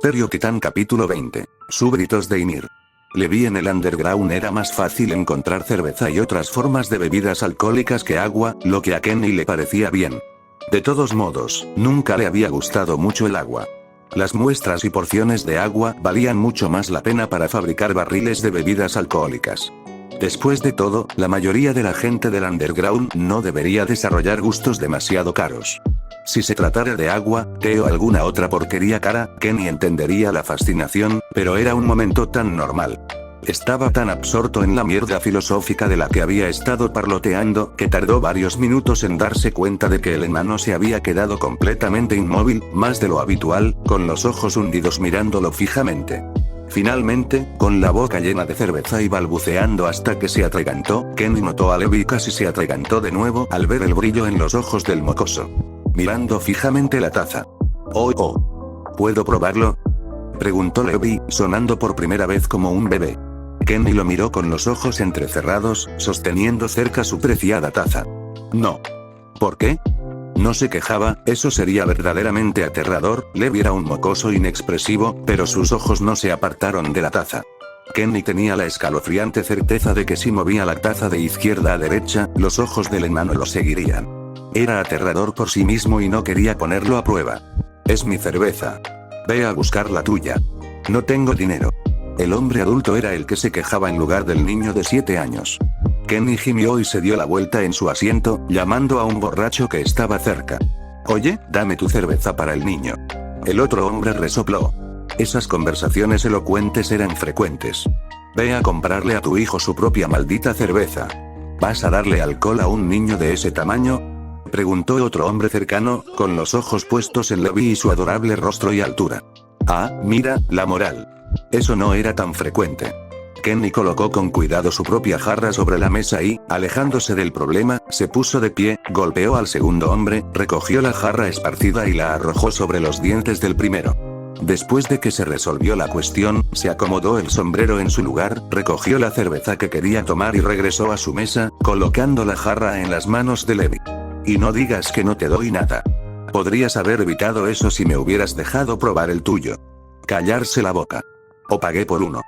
Imperio Titán capítulo 20. Súbditos de Ymir. Le vi en el underground era más fácil encontrar cerveza y otras formas de bebidas alcohólicas que agua, lo que a Kenny le parecía bien. De todos modos, nunca le había gustado mucho el agua. Las muestras y porciones de agua valían mucho más la pena para fabricar barriles de bebidas alcohólicas. Después de todo, la mayoría de la gente del underground no debería desarrollar gustos demasiado caros. Si se tratara de agua, té o alguna otra porquería cara, Kenny entendería la fascinación, pero era un momento tan normal. Estaba tan absorto en la mierda filosófica de la que había estado parloteando, que tardó varios minutos en darse cuenta de que el enano se había quedado completamente inmóvil, más de lo habitual, con los ojos hundidos mirándolo fijamente. Finalmente, con la boca llena de cerveza y balbuceando hasta que se atragantó, Kenny notó a Levi y casi se atragantó de nuevo al ver el brillo en los ojos del mocoso. Mirando fijamente la taza. Oh. ¿Puedo probarlo?, preguntó Levi, sonando por primera vez como un bebé. Kenny lo miró con los ojos entrecerrados, sosteniendo cerca su preciada taza. No. ¿Por qué? No se quejaba, eso sería verdaderamente aterrador. Levi era un mocoso inexpresivo, pero sus ojos no se apartaron de la taza. Kenny tenía la escalofriante certeza de que si movía la taza de izquierda a derecha, los ojos del enano lo seguirían. Era aterrador por sí mismo y no quería ponerlo a prueba. Es mi cerveza. Ve a buscar la tuya. No tengo dinero. El hombre adulto era el que se quejaba en lugar del niño de 7 años. Kenny gimió y se dio la vuelta en su asiento, llamando a un borracho que estaba cerca. Oye, dame tu cerveza para el niño. El otro hombre resopló. Esas conversaciones elocuentes eran frecuentes. Ve a comprarle a tu hijo su propia maldita cerveza. ¿Vas a darle alcohol a un niño de ese tamaño?, preguntó otro hombre cercano, con los ojos puestos en Levi y su adorable rostro y altura. Ah, mira, la moral. Eso no era tan frecuente. Kenny colocó con cuidado su propia jarra sobre la mesa y, alejándose del problema, se puso de pie, golpeó al segundo hombre, recogió la jarra esparcida y la arrojó sobre los dientes del primero. Después de que se resolvió la cuestión, se acomodó el sombrero en su lugar, recogió la cerveza que quería tomar y regresó a su mesa, colocando la jarra en las manos de Levi. Y no digas que no te doy nada. Podrías haber evitado eso si me hubieras dejado probar el tuyo. Callarse la boca. O pagué por uno.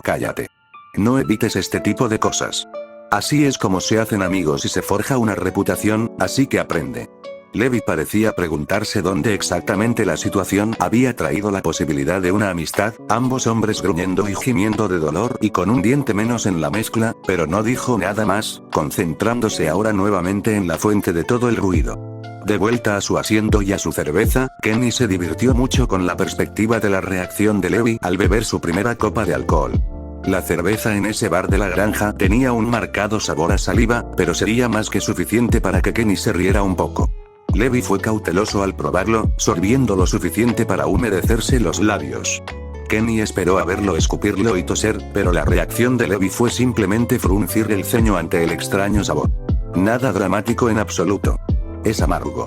Cállate. No evites este tipo de cosas. Así es como se hacen amigos y se forja una reputación, así que aprende. Levi parecía preguntarse dónde exactamente la situación había traído la posibilidad de una amistad, ambos hombres gruñendo y gimiendo de dolor y con un diente menos en la mezcla, pero no dijo nada más, concentrándose ahora nuevamente en la fuente de todo el ruido. De vuelta a su asiento y a su cerveza, Kenny se divirtió mucho con la perspectiva de la reacción de Levi al beber su primera copa de alcohol. La cerveza en ese bar de la granja tenía un marcado sabor a saliva, pero sería más que suficiente para que Kenny se riera un poco. Levi fue cauteloso al probarlo, sorbiendo lo suficiente para humedecerse los labios. Kenny esperó a verlo escupirlo y toser, pero la reacción de Levi fue simplemente fruncir el ceño ante el extraño sabor. Nada dramático en absoluto. Es amargo.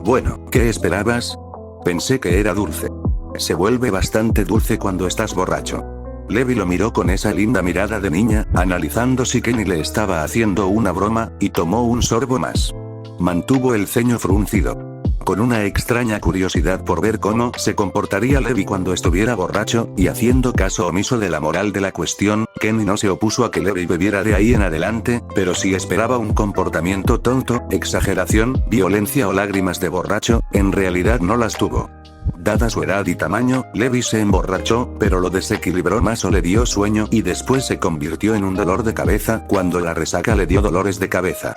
Bueno, ¿qué esperabas? Pensé que era dulce. Se vuelve bastante dulce cuando estás borracho. Levi lo miró con esa linda mirada de niña, analizando si Kenny le estaba haciendo una broma, y tomó un sorbo más. Mantuvo el ceño fruncido. Con una extraña curiosidad por ver cómo se comportaría Levi cuando estuviera borracho, y haciendo caso omiso de la moral de la cuestión, Kenny no se opuso a que Levi bebiera de ahí en adelante, pero si esperaba un comportamiento tonto, exageración, violencia o lágrimas de borracho, en realidad no las tuvo. Dada su edad y tamaño, Levi se emborrachó, pero lo desequilibró más o le dio sueño y después se convirtió en un dolor de cabeza cuando la resaca le dio dolores de cabeza.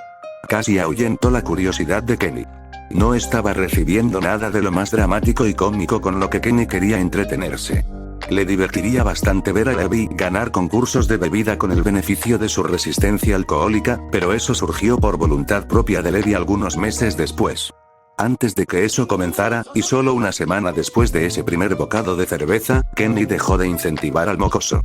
Casi ahuyentó la curiosidad de Kenny. No estaba recibiendo nada de lo más dramático y cómico con lo que Kenny quería entretenerse. Le divertiría bastante ver a Levi ganar concursos de bebida con el beneficio de su resistencia alcohólica, pero eso surgió por voluntad propia de Levi algunos meses después. Antes de que eso comenzara, y solo una semana después de ese primer bocado de cerveza, Kenny dejó de incentivar al mocoso.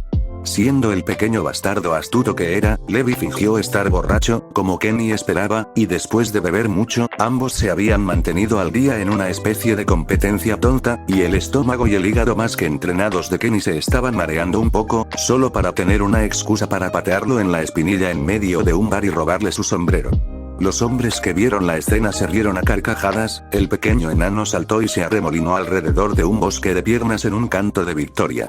Siendo el pequeño bastardo astuto que era, Levi fingió estar borracho, como Kenny esperaba, y después de beber mucho, ambos se habían mantenido al día en una especie de competencia tonta, y el estómago y el hígado más que entrenados de Kenny se estaban mareando un poco, solo para tener una excusa para patearlo en la espinilla en medio de un bar y robarle su sombrero. Los hombres que vieron la escena se rieron a carcajadas, el pequeño enano saltó y se arremolinó alrededor de un bosque de piernas en un canto de victoria.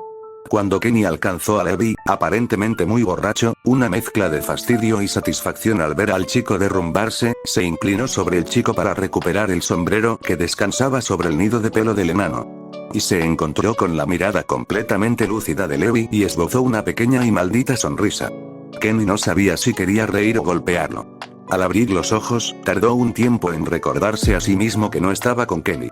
Cuando Kenny alcanzó a Levi, aparentemente muy borracho, una mezcla de fastidio y satisfacción al ver al chico derrumbarse, se inclinó sobre el chico para recuperar el sombrero que descansaba sobre el nido de pelo del enano. Y se encontró con la mirada completamente lúcida de Levi y esbozó una pequeña y maldita sonrisa. Kenny no sabía si quería reír o golpearlo. Al abrir los ojos, tardó un tiempo en recordarse a sí mismo que no estaba con Kenny.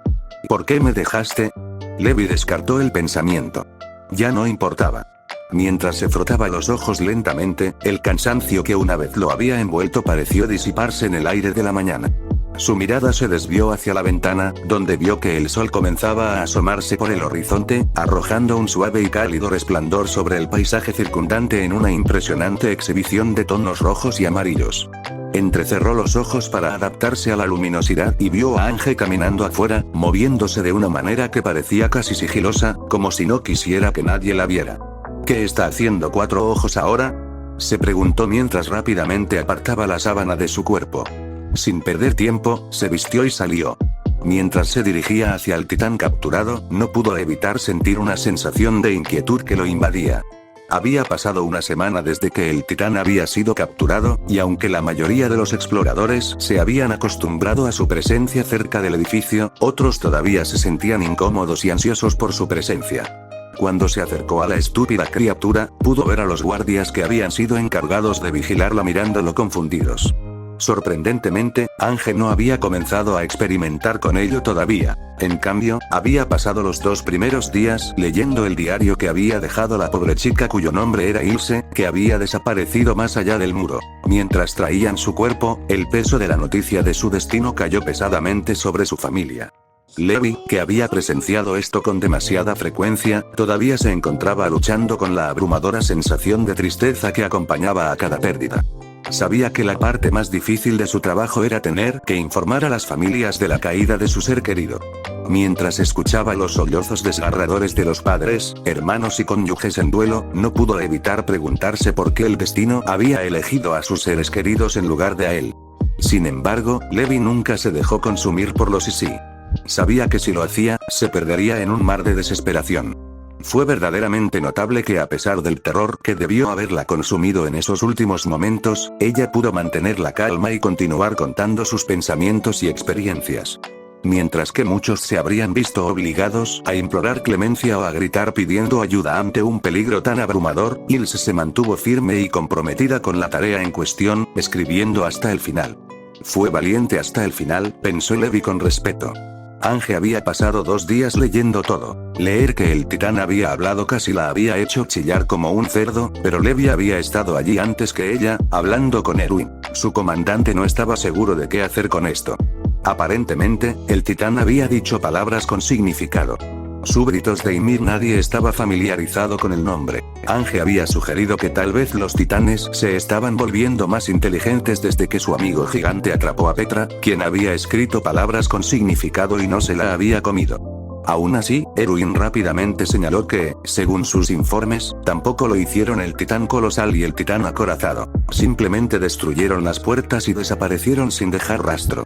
¿Por qué me dejaste? Levi descartó el pensamiento. Ya no importaba. Mientras se frotaba los ojos lentamente, el cansancio que una vez lo había envuelto pareció disiparse en el aire de la mañana. Su mirada se desvió hacia la ventana, donde vio que el sol comenzaba a asomarse por el horizonte, arrojando un suave y cálido resplandor sobre el paisaje circundante en una impresionante exhibición de tonos rojos y amarillos. Entrecerró los ojos para adaptarse a la luminosidad y vio a Ángel caminando afuera, moviéndose de una manera que parecía casi sigilosa, como si no quisiera que nadie la viera. ¿Qué está haciendo Cuatro Ojos ahora? Se preguntó mientras rápidamente apartaba la sábana de su cuerpo. Sin perder tiempo, se vistió y salió. Mientras se dirigía hacia el titán capturado, no pudo evitar sentir una sensación de inquietud que lo invadía. Había pasado una semana desde que el titán había sido capturado, y aunque la mayoría de los exploradores se habían acostumbrado a su presencia cerca del edificio, otros todavía se sentían incómodos y ansiosos por su presencia. Cuando se acercó a la estúpida criatura, pudo ver a los guardias que habían sido encargados de vigilarla mirándolo confundidos. Sorprendentemente, Ángel no había comenzado a experimentar con ello todavía. En cambio, había pasado los 2 primeros días leyendo el diario que había dejado la pobre chica cuyo nombre era Ilse, que había desaparecido más allá del muro. Mientras traían su cuerpo, el peso de la noticia de su destino cayó pesadamente sobre su familia. Levi, que había presenciado esto con demasiada frecuencia, todavía se encontraba luchando con la abrumadora sensación de tristeza que acompañaba a cada pérdida. Sabía que la parte más difícil de su trabajo era tener que informar a las familias de la caída de su ser querido. Mientras escuchaba los sollozos desgarradores de los padres, hermanos y cónyuges en duelo, no pudo evitar preguntarse por qué el destino había elegido a sus seres queridos en lugar de a él. Sin embargo, Levi nunca se dejó consumir por los sí. Sabía que si lo hacía, se perdería en un mar de desesperación. Fue verdaderamente notable que a pesar del terror que debió haberla consumido en esos últimos momentos, ella pudo mantener la calma y continuar contando sus pensamientos y experiencias. Mientras que muchos se habrían visto obligados a implorar clemencia o a gritar pidiendo ayuda ante un peligro tan abrumador, Ilse se mantuvo firme y comprometida con la tarea en cuestión, escribiendo hasta el final. Fue valiente hasta el final, pensó Levi con respeto. Ángel había pasado 2 días leyendo todo. Leer que el titán había hablado casi la había hecho chillar como un cerdo, pero Levi había estado allí antes que ella, hablando con Erwin. Su comandante no estaba seguro de qué hacer con esto. Aparentemente, el titán había dicho palabras con significado. Súbditos de Ymir. Nadie estaba familiarizado con el nombre. Ángel había sugerido que tal vez los titanes se estaban volviendo más inteligentes desde que su amigo gigante atrapó a Petra, quien había escrito palabras con significado y no se la había comido. Aún así, Erwin rápidamente señaló que, según sus informes, tampoco lo hicieron el titán colosal y el titán acorazado. Simplemente destruyeron las puertas y desaparecieron sin dejar rastro.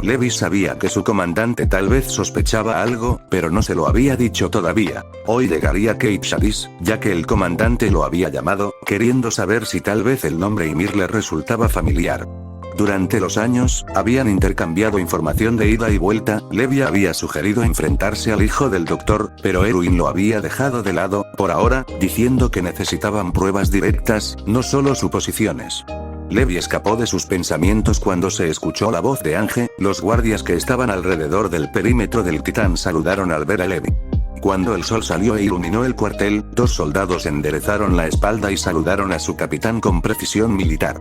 Levi sabía que su comandante tal vez sospechaba algo, pero no se lo había dicho todavía. Hoy llegaría Kate Shadis, ya que el comandante lo había llamado, queriendo saber si tal vez el nombre Ymir le resultaba familiar. Durante los años, habían intercambiado información de ida y vuelta. Levi había sugerido enfrentarse al hijo del doctor, pero Erwin lo había dejado de lado, por ahora, diciendo que necesitaban pruebas directas, no solo suposiciones. Levi escapó de sus pensamientos cuando se escuchó la voz de Ángel. Los guardias que estaban alrededor del perímetro del titán saludaron al ver a Levi. Cuando el sol salió e iluminó el cuartel, 2 soldados enderezaron la espalda y saludaron a su capitán con precisión militar.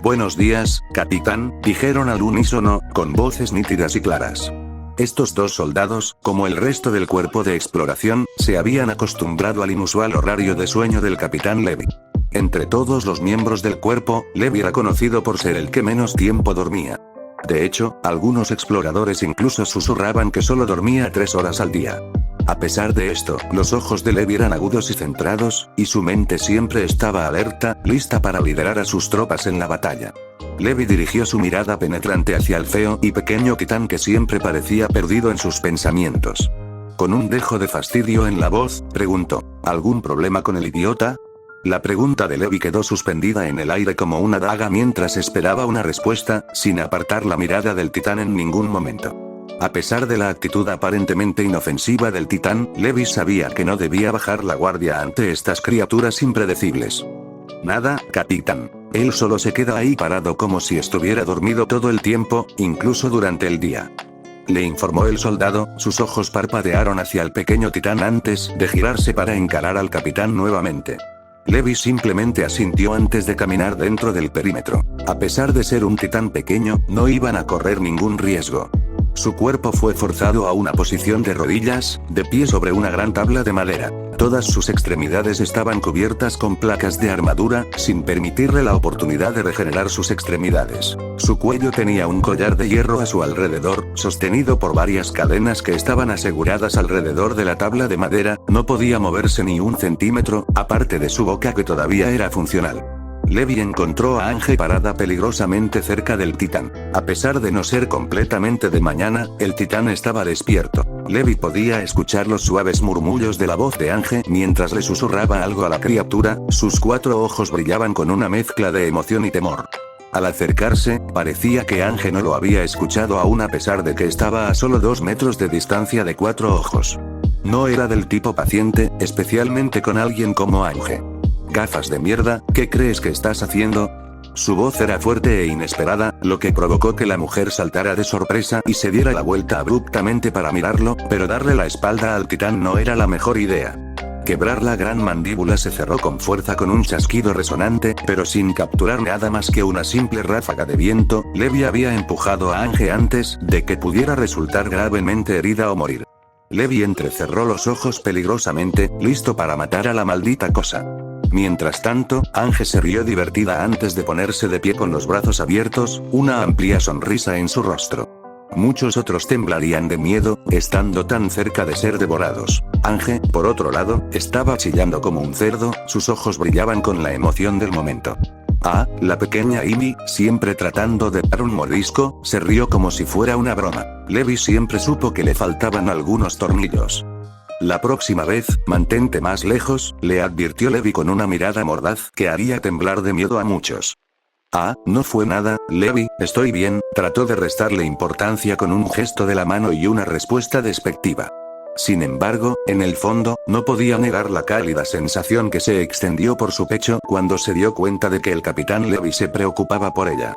«Buenos días, capitán», dijeron al unísono, con voces nítidas y claras. Estos 2 soldados, como el resto del cuerpo de exploración, se habían acostumbrado al inusual horario de sueño del capitán Levi. Entre todos los miembros del cuerpo, Levi era conocido por ser el que menos tiempo dormía. De hecho, algunos exploradores incluso susurraban que solo dormía 3 horas al día. A pesar de esto, los ojos de Levi eran agudos y centrados, y su mente siempre estaba alerta, lista para liderar a sus tropas en la batalla. Levi dirigió su mirada penetrante hacia el feo y pequeño titán que siempre parecía perdido en sus pensamientos. Con un dejo de fastidio en la voz, preguntó, ¿algún problema con el idiota? La pregunta de Levi quedó suspendida en el aire como una daga mientras esperaba una respuesta, sin apartar la mirada del titán en ningún momento. A pesar de la actitud aparentemente inofensiva del titán, Levi sabía que no debía bajar la guardia ante estas criaturas impredecibles. Nada, capitán. Él solo se queda ahí parado como si estuviera dormido todo el tiempo, incluso durante el día. Le informó el soldado, sus ojos parpadearon hacia el pequeño titán antes de girarse para encarar al capitán nuevamente. Levi simplemente asintió antes de caminar dentro del perímetro. A pesar de ser un titán pequeño, no iban a correr ningún riesgo. Su cuerpo fue forzado a una posición de rodillas, de pie sobre una gran tabla de madera. Todas sus extremidades estaban cubiertas con placas de armadura, sin permitirle la oportunidad de regenerar sus extremidades. Su cuello tenía un collar de hierro a su alrededor, sostenido por varias cadenas que estaban aseguradas alrededor de la tabla de madera. No podía moverse ni un centímetro, aparte de su boca que todavía era funcional. Levi encontró a Ange parada peligrosamente cerca del titán. A pesar de no ser completamente de mañana, el titán estaba despierto. Levi podía escuchar los suaves murmullos de la voz de Ange mientras le susurraba algo a la criatura, sus 4 ojos brillaban con una mezcla de emoción y temor. Al acercarse, parecía que Ange no lo había escuchado aún a pesar de que estaba a solo 2 metros de distancia de 4 ojos. No era del tipo paciente, especialmente con alguien como Ange. Gafas de mierda, ¿qué crees que estás haciendo? Su voz era fuerte e inesperada, lo que provocó que la mujer saltara de sorpresa y se diera la vuelta abruptamente para mirarlo, pero darle la espalda al titán no era la mejor idea. Quebrar la gran mandíbula se cerró con fuerza con un chasquido resonante, pero sin capturar nada más que una simple ráfaga de viento. Levi había empujado a Ange antes de que pudiera resultar gravemente herida o morir. Levi entrecerró los ojos peligrosamente, listo para matar a la maldita cosa. Mientras tanto, Ange se rió divertida antes de ponerse de pie con los brazos abiertos, una amplia sonrisa en su rostro. Muchos otros temblarían de miedo, estando tan cerca de ser devorados. Ange, por otro lado, estaba chillando como un cerdo, sus ojos brillaban con la emoción del momento. Ah, la pequeña Amy, siempre tratando de dar un mordisco, se rió como si fuera una broma. Levi siempre supo que le faltaban algunos tornillos. La próxima vez, mantente más lejos, le advirtió Levi con una mirada mordaz que haría temblar de miedo a muchos. Ah, no fue nada, Levi, estoy bien, trató de restarle importancia con un gesto de la mano y una respuesta despectiva. Sin embargo, en el fondo, no podía negar la cálida sensación que se extendió por su pecho cuando se dio cuenta de que el capitán Levi se preocupaba por ella.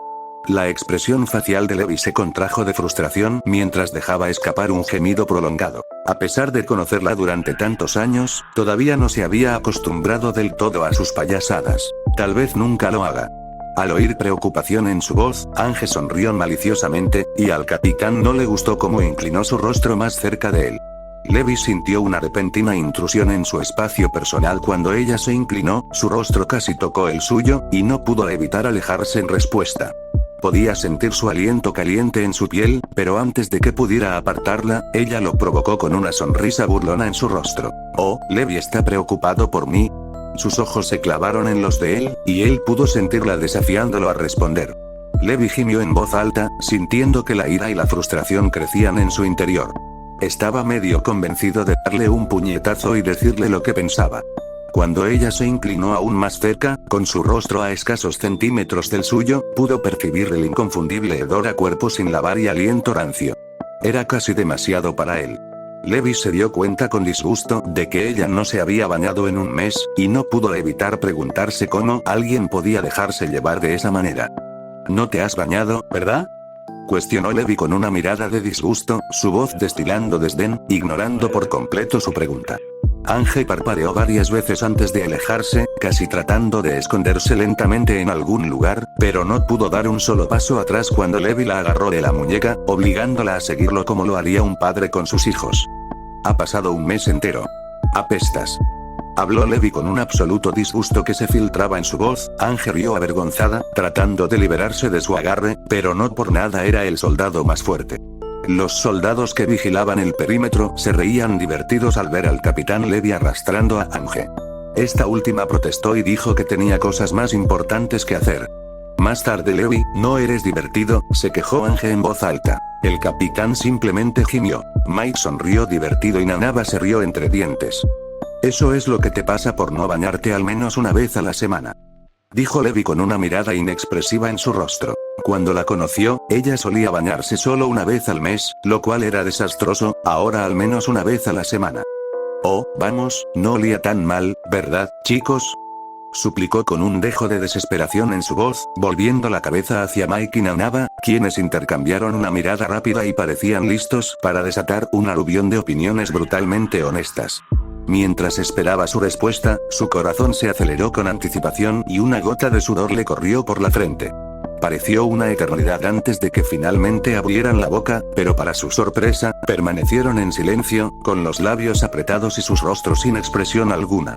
La expresión facial de Levi se contrajo de frustración mientras dejaba escapar un gemido prolongado. A pesar de conocerla durante tantos años, todavía no se había acostumbrado del todo a sus payasadas. Tal vez nunca lo haga. Al oír preocupación en su voz, Ange sonrió maliciosamente, y al capitán no le gustó cómo inclinó su rostro más cerca de él. Levi sintió una repentina intrusión en su espacio personal cuando ella se inclinó, su rostro casi tocó el suyo, y no pudo evitar alejarse en respuesta. Podía sentir su aliento caliente en su piel, pero antes de que pudiera apartarla, ella lo provocó con una sonrisa burlona en su rostro. Oh, Levi está preocupado por mí. Sus ojos se clavaron en los de él, y él pudo sentirla desafiándolo a responder. Levi gimió en voz alta, sintiendo que la ira y la frustración crecían en su interior. Estaba medio convencido de darle un puñetazo y decirle lo que pensaba. Cuando ella se inclinó aún más cerca, con su rostro a escasos centímetros del suyo, pudo percibir el inconfundible hedor a cuerpo sin lavar y aliento rancio. Era casi demasiado para él. Levi se dio cuenta con disgusto de que ella no se había bañado en un mes, y no pudo evitar preguntarse cómo alguien podía dejarse llevar de esa manera. ¿No te has bañado, verdad?, cuestionó Levi con una mirada de disgusto, su voz destilando desdén, ignorando por completo su pregunta. Ange parpadeó varias veces antes de alejarse, casi tratando de esconderse lentamente en algún lugar, pero no pudo dar un solo paso atrás cuando Levi la agarró de la muñeca, obligándola a seguirlo como lo haría un padre con sus hijos. Ha pasado un mes entero. Apestas. Habló Levi con un absoluto disgusto que se filtraba en su voz. Ange rió avergonzada, tratando de liberarse de su agarre, pero no por nada era el soldado más fuerte. Los soldados que vigilaban el perímetro se reían divertidos al ver al capitán Levi arrastrando a Ange. Esta última protestó y dijo que tenía cosas más importantes que hacer. Más tarde Levi, no eres divertido, se quejó Ange en voz alta. El capitán simplemente gimió. Mike sonrió divertido y Nanaba se rió entre dientes. Eso es lo que te pasa por no bañarte al menos una vez a la semana. Dijo Levi con una mirada inexpresiva en su rostro. Cuando la conoció, ella solía bañarse solo una vez al mes, lo cual era desastroso, ahora al menos una vez a la semana. Oh, vamos, no olía tan mal, ¿verdad, chicos? Suplicó con un dejo de desesperación en su voz, volviendo la cabeza hacia Mike y Nanaba, quienes intercambiaron una mirada rápida y parecían listos para desatar un aluvión de opiniones brutalmente honestas. Mientras esperaba su respuesta, su corazón se aceleró con anticipación y una gota de sudor le corrió por la frente. Pareció una eternidad antes de que finalmente abrieran la boca, pero para su sorpresa, permanecieron en silencio, con los labios apretados y sus rostros sin expresión alguna.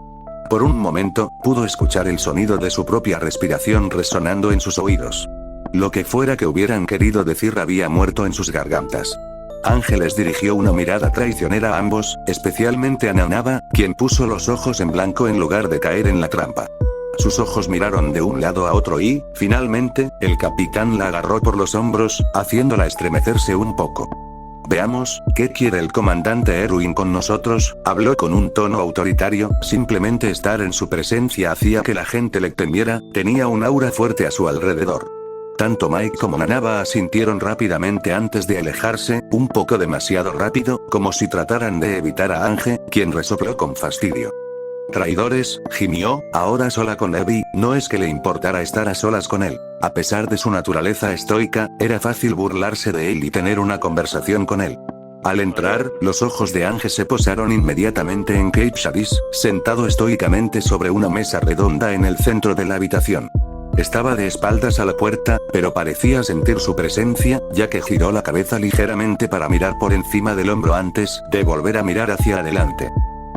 Por un momento, pudo escuchar el sonido de su propia respiración resonando en sus oídos. Lo que fuera que hubieran querido decir había muerto en sus gargantas. Ángeles dirigió una mirada traicionera a ambos, especialmente a Nanaba, quien puso los ojos en blanco en lugar de caer en la trampa. Sus ojos miraron de un lado a otro y, finalmente, el capitán la agarró por los hombros, haciéndola estremecerse un poco. Veamos, ¿qué quiere el comandante Erwin con nosotros? Habló con un tono autoritario, simplemente estar en su presencia hacía que la gente le temiera, tenía un aura fuerte a su alrededor. Tanto Mike como Nanaba asintieron rápidamente antes de alejarse, un poco demasiado rápido, como si trataran de evitar a Ange, quien resopló con fastidio. Traidores, gimió, ahora sola con Levi, no es que le importara estar a solas con él. A pesar de su naturaleza estoica, era fácil burlarse de él y tener una conversación con él. Al entrar, los ojos de Ange se posaron inmediatamente en Kate Shadis, sentado estoicamente sobre una mesa redonda en el centro de la habitación. Estaba de espaldas a la puerta, pero parecía sentir su presencia, ya que giró la cabeza ligeramente para mirar por encima del hombro antes de volver a mirar hacia adelante.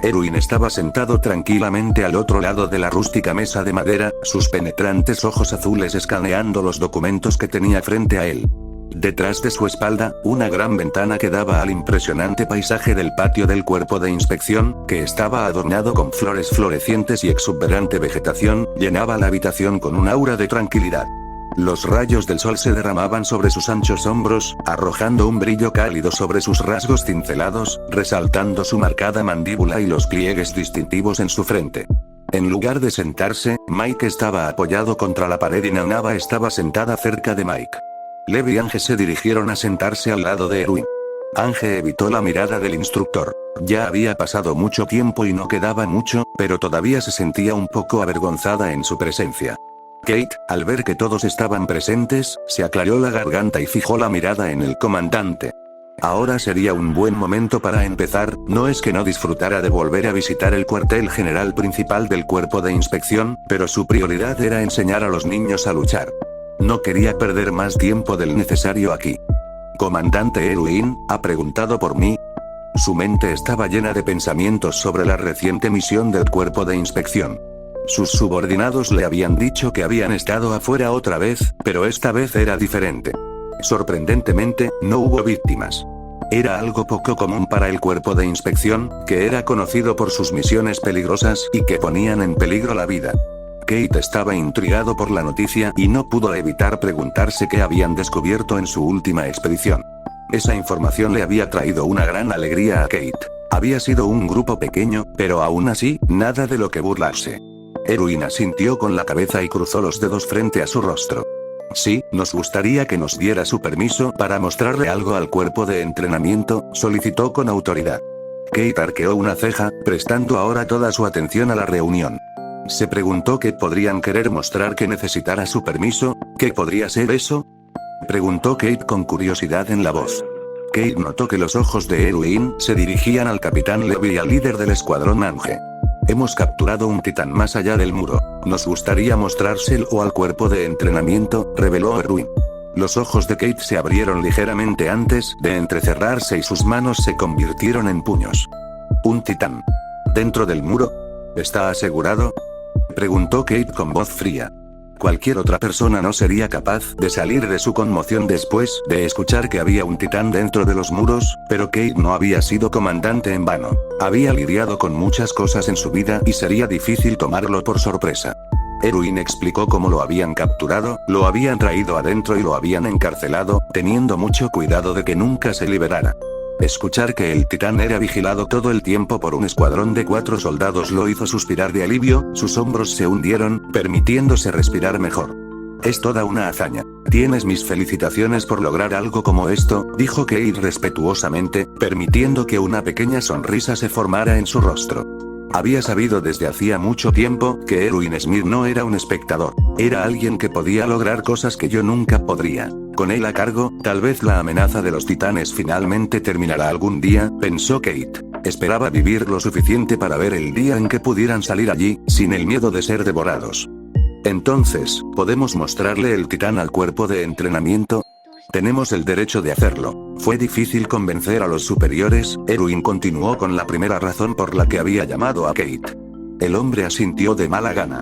Erwin estaba sentado tranquilamente al otro lado de la rústica mesa de madera, sus penetrantes ojos azules escaneando los documentos que tenía frente a él. Detrás de su espalda, una gran ventana que daba al impresionante paisaje del patio del cuerpo de inspección, que estaba adornado con flores florecientes y exuberante vegetación, llenaba la habitación con un aura de tranquilidad. Los rayos del sol se derramaban sobre sus anchos hombros, arrojando un brillo cálido sobre sus rasgos cincelados, resaltando su marcada mandíbula y los pliegues distintivos en su frente. En lugar de sentarse, Mike estaba apoyado contra la pared y Nanaba estaba sentada cerca de Mike. Levi y Ange se dirigieron a sentarse al lado de Erwin. Ange evitó la mirada del instructor. Ya había pasado mucho tiempo y no quedaba mucho, pero todavía se sentía un poco avergonzada en su presencia. Kate, al ver que todos estaban presentes, se aclaró la garganta y fijó la mirada en el comandante. Ahora sería un buen momento para empezar, no es que no disfrutara de volver a visitar el cuartel general principal del cuerpo de inspección, pero su prioridad era enseñar a los niños a luchar. No quería perder más tiempo del necesario aquí. ¿Comandante Erwin, ha preguntado por mí? Su mente estaba llena de pensamientos sobre la reciente misión del cuerpo de inspección. Sus subordinados le habían dicho que habían estado afuera otra vez, pero esta vez era diferente. Sorprendentemente, no hubo víctimas. Era algo poco común para el cuerpo de inspección, que era conocido por sus misiones peligrosas y que ponían en peligro la vida. Kate estaba intrigado por la noticia y no pudo evitar preguntarse qué habían descubierto en su última expedición. Esa información le había traído una gran alegría a Kate. Había sido un grupo pequeño, pero aún así, nada de lo que burlarse. Erwin asintió con la cabeza y cruzó los dedos frente a su rostro. Sí, nos gustaría que nos diera su permiso para mostrarle algo al cuerpo de entrenamiento, solicitó con autoridad. Kate arqueó una ceja, prestando ahora toda su atención a la reunión. Se preguntó qué podrían querer mostrar que necesitara su permiso. ¿Qué podría ser eso? Preguntó Kate con curiosidad en la voz. Kate notó que los ojos de Erwin se dirigían al capitán Levi y al líder del escuadrón Ange. Hemos capturado un titán más allá del muro. Nos gustaría mostrárselo al cuerpo de entrenamiento, reveló Erwin. Los ojos de Kate se abrieron ligeramente antes de entrecerrarse y sus manos se convirtieron en puños. ¿Un titán? ¿Dentro del muro? ¿Está asegurado? Preguntó Kate con voz fría. Cualquier otra persona no sería capaz de salir de su conmoción después de escuchar que había un titán dentro de los muros, pero Kate no había sido comandante en vano. Había lidiado con muchas cosas en su vida y sería difícil tomarlo por sorpresa. Erwin explicó cómo lo habían capturado, lo habían traído adentro y lo habían encarcelado, teniendo mucho cuidado de que nunca se liberara. Escuchar que el titán era vigilado todo el tiempo por un escuadrón de 4 soldados lo hizo suspirar de alivio, sus hombros se hundieron, permitiéndose respirar mejor. Es toda una hazaña. Tienes mis felicitaciones por lograr algo como esto, dijo Kate respetuosamente, permitiendo que una pequeña sonrisa se formara en su rostro. Había sabido desde hacía mucho tiempo que Erwin Smith no era un espectador. Era alguien que podía lograr cosas que yo nunca podría. Con él a cargo, tal vez la amenaza de los titanes finalmente terminará algún día, pensó Kate. Esperaba vivir lo suficiente para ver el día en que pudieran salir allí, sin el miedo de ser devorados. Entonces, ¿podemos mostrarle el titán al cuerpo de entrenamiento? Tenemos el derecho de hacerlo. Fue difícil convencer a los superiores, Erwin continuó con la primera razón por la que había llamado a Kate. El hombre asintió de mala gana.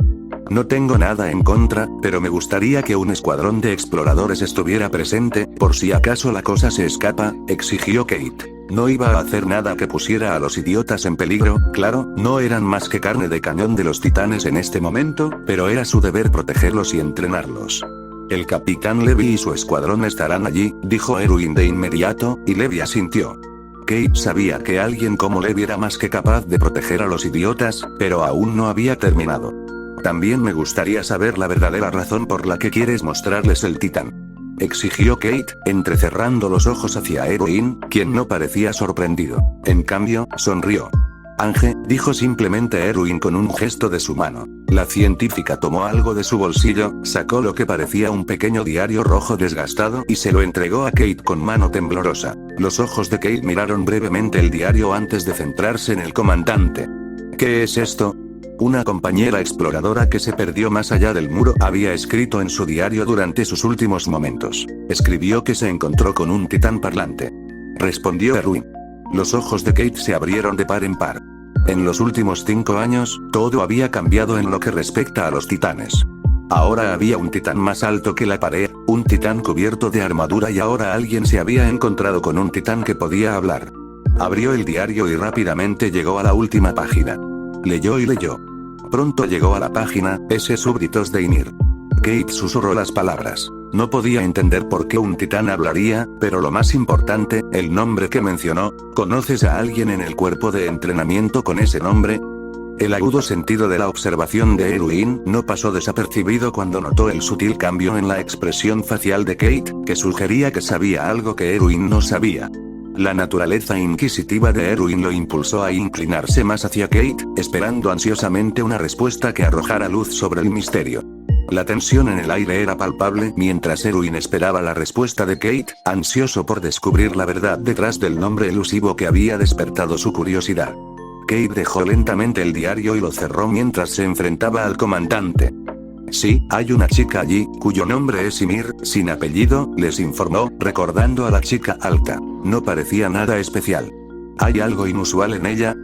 No tengo nada en contra, pero me gustaría que un escuadrón de exploradores estuviera presente, por si acaso la cosa se escapa, exigió Kate. No iba a hacer nada que pusiera a los idiotas en peligro, claro, no eran más que carne de cañón de los titanes en este momento, pero era su deber protegerlos y entrenarlos. El capitán Levy y su escuadrón estarán allí, dijo Erwin de inmediato, y Levy asintió. Kate sabía que alguien como Levy era más que capaz de proteger a los idiotas, pero aún no había terminado. También me gustaría saber la verdadera razón por la que quieres mostrarles el titán. Exigió Kate, entrecerrando los ojos hacia Erwin, quien no parecía sorprendido. En cambio, sonrió. Ángel, dijo simplemente Erwin con un gesto de su mano. La científica tomó algo de su bolsillo, sacó lo que parecía un pequeño diario rojo desgastado y se lo entregó a Kate con mano temblorosa. Los ojos de Kate miraron brevemente el diario antes de centrarse en el comandante. ¿Qué es esto? Una compañera exploradora que se perdió más allá del muro había escrito en su diario durante sus últimos momentos. Escribió que se encontró con un titán parlante. Respondió Erwin. Los ojos de Kate se abrieron de par en par. En los últimos 5 años, todo había cambiado en lo que respecta a los titanes. Ahora había un titán más alto que la pared, un titán cubierto de armadura y ahora alguien se había encontrado con un titán que podía hablar. Abrió el diario y rápidamente llegó a la última página. Leyó y leyó. Pronto llegó a la página, S. Súbditos de Ymir. Kate susurró las palabras. No podía entender por qué un titán hablaría, pero lo más importante, el nombre que mencionó. ¿Conoces a alguien en el cuerpo de entrenamiento con ese nombre? El agudo sentido de la observación de Erwin no pasó desapercibido cuando notó el sutil cambio en la expresión facial de Kate, que sugería que sabía algo que Erwin no sabía. La naturaleza inquisitiva de Erwin lo impulsó a inclinarse más hacia Kate, esperando ansiosamente una respuesta que arrojara luz sobre el misterio. La tensión en el aire era palpable mientras Erwin esperaba la respuesta de Kate, ansioso por descubrir la verdad detrás del nombre elusivo que había despertado su curiosidad. Kate dejó lentamente el diario y lo cerró mientras se enfrentaba al comandante. Sí, hay una chica allí, cuyo nombre es Ymir, sin apellido, les informó, recordando a la chica alta. No parecía nada especial. ¿Hay algo inusual en ella?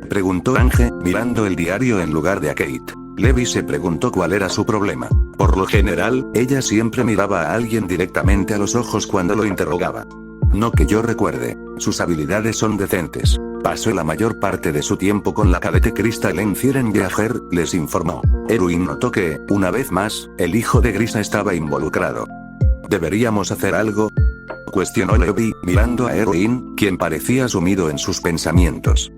Preguntó Ángel, mirando el diario en lugar de a Kate. Levy se preguntó cuál era su problema. Por lo general, ella siempre miraba a alguien directamente a los ojos cuando lo interrogaba. No que yo recuerde. Sus habilidades son decentes. Pasó la mayor parte de su tiempo con la cadete Crystalline Cieren Viager, les informó. Erwin notó que, una vez más, el hijo de Grisa estaba involucrado. ¿Deberíamos hacer algo?, cuestionó Levy, mirando a Erwin, quien parecía sumido en sus pensamientos.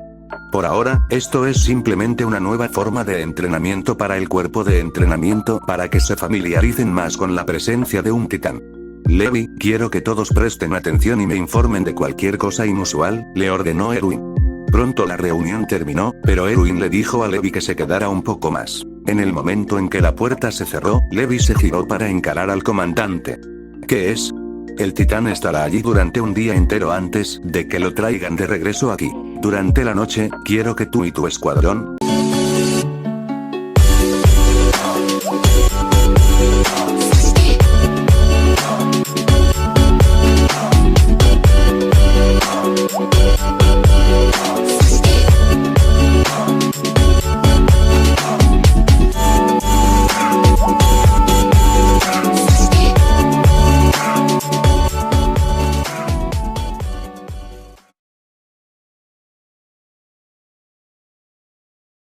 Por ahora, esto es simplemente una nueva forma de entrenamiento para el cuerpo de entrenamiento para que se familiaricen más con la presencia de un titán. Levy, quiero que todos presten atención y me informen de cualquier cosa inusual, le ordenó Erwin. Pronto la reunión terminó, pero Erwin le dijo a Levy que se quedara un poco más. En el momento en que la puerta se cerró, Levy se giró para encarar al comandante. ¿Qué es? El titán estará allí durante un día entero antes de que lo traigan de regreso aquí. Durante la noche, quiero que tú y tu escuadrón